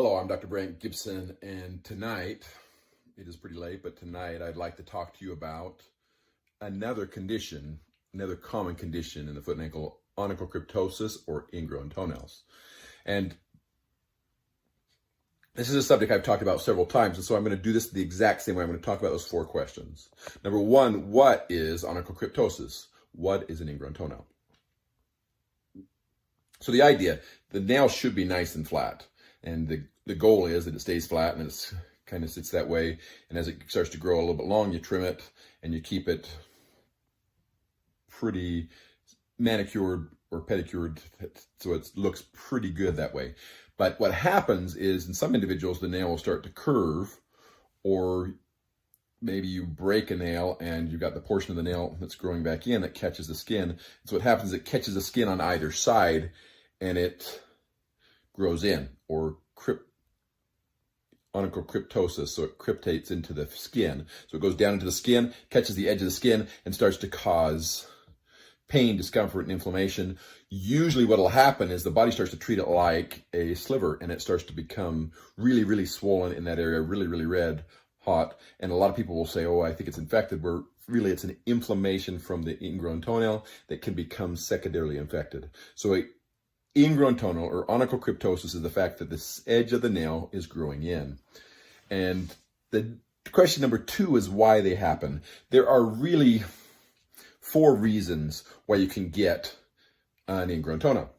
Hello, I'm Dr. Brandt Gibson, and tonight, it is pretty late, but tonight I'd like to talk to you about another condition, another common condition in the foot and ankle, onychocryptosis or ingrown toenails. And this is a subject I've talked about several times, and so I'm going to do this the exact same way. I'm going to talk about those four questions. Number one, what is onychocryptosis? What is an ingrown toenail? So the idea, the nail should be nice and flat. And the goal is that it stays flat and it kind of sits that way. And as it starts to grow a little bit long, you trim it and you keep it pretty manicured or pedicured so it looks pretty good that way. But what happens is in some individuals, the nail will start to curve, or maybe you break a nail and you've got the portion of the nail that's growing back in that catches the skin. So what happens is it catches the skin on either side and it grows in, or onychocryptosis, so it cryptates into the skin. So it goes down into the skin, catches the edge of the skin, and starts to cause pain, discomfort, and inflammation. Usually what will happen is the body starts to treat it like a sliver, and it starts to become really, really swollen in that area, really, really red, hot. And a lot of people will say, oh, I think it's infected, where really it's an inflammation from the ingrown toenail that can become secondarily infected. So ingrown toenail or onychocryptosis is the fact that this edge of the nail is growing in. And the question number two is why they happen. There are really four reasons why you can get an ingrown toenail.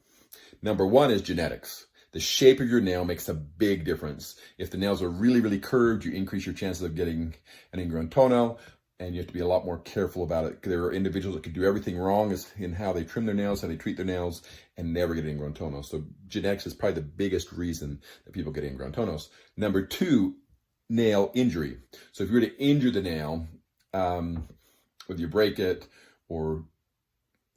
Number one is genetics. The shape of your nail makes a big difference. If the nails are really, really curved, you increase your chances of getting an ingrown toenail. And you have to be a lot more careful about it. There are individuals that can do everything wrong in how they trim their nails, how they treat their nails, and never get ingrown toenails. So genetics is probably the biggest reason that people get ingrown toenails. Number two, nail injury. So if you were to injure the nail, whether you break it or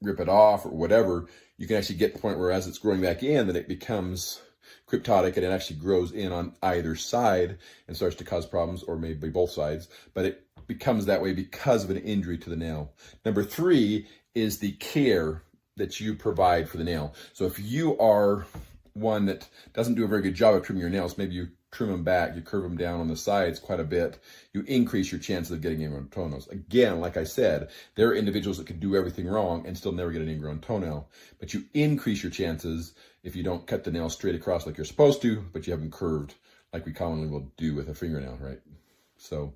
rip it off or whatever, you can actually get to the point where as it's growing back in, that it becomes cryptotic and it actually grows in on either side and starts to cause problems, or maybe both sides, but it becomes that way because of an injury to the nail. Number three is the care that you provide for the nail. So if you are one that doesn't do a very good job of trimming your nails, maybe you trim them back, you curve them down on the sides quite a bit, you increase your chances of getting ingrown toenails. Again, like I said, there are individuals that can do everything wrong and still never get an ingrown toenail, but you increase your chances if you don't cut the nail straight across like you're supposed to, but you have them curved like we commonly will do with a fingernail, right? So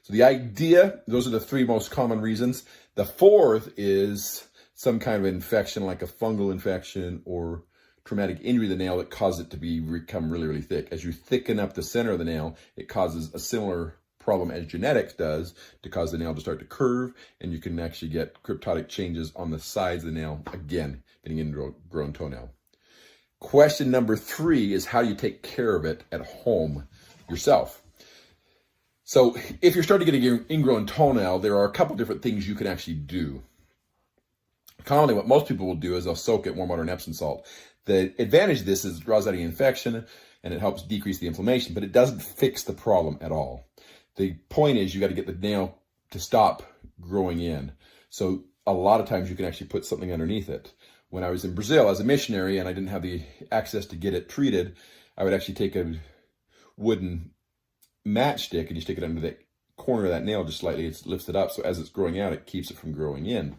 the idea, those are the three most common reasons. The fourth is some kind of infection, like a fungal infection or traumatic injury to the nail that causes it to become really, really thick. As you thicken up the center of the nail, it causes a similar problem as genetics does to cause the nail to start to curve, and you can actually get cryptotic changes on the sides of the nail, again, getting ingrown toenail. Question number three is how do you take care of it at home yourself? So if you're starting to get an ingrown toenail, there are a couple different things you can actually do. Commonly, what most people will do is they'll soak it in warm water and Epsom salt. The advantage of this is it draws out any infection and it helps decrease the inflammation, but it doesn't fix the problem at all. The point is you got to get the nail to stop growing in. So a lot of times you can actually put something underneath it. When I was in Brazil as a missionary and I didn't have the access to get it treated, I would actually take a wooden matchstick and you stick it under the corner of that nail just slightly. It lifts it up, so as it's growing out, it keeps it from growing in.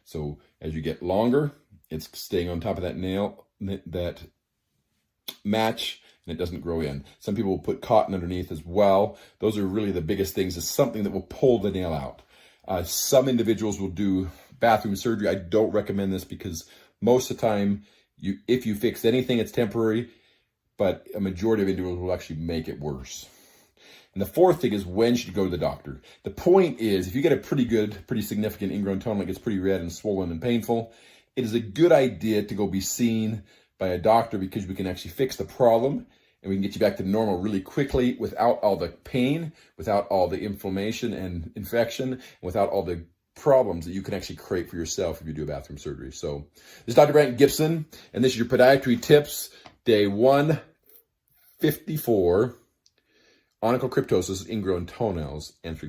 So as you get longer, it's staying on top of that nail, that match, and it doesn't grow in. Some people will put cotton underneath as well. Those are really the biggest things, is something that will pull the nail out. Some individuals will do bathroom surgery. I don't recommend this because most of the time, if you fix anything, it's temporary, but a majority of individuals will actually make it worse. And the fourth thing is, when should you go to the doctor? The point is, if you get a pretty significant ingrown toenail that gets pretty red and swollen and painful, it is a good idea to go be seen by a doctor, because we can actually fix the problem and we can get you back to normal really quickly without all the pain, without all the inflammation and infection, and without all the problems that you can actually create for yourself if you do a bathroom surgery. So this is Dr. Brandt Gibson, and this is your Podiatry Tips, day 154. Onychocryptosis, ingrown toenails, answering those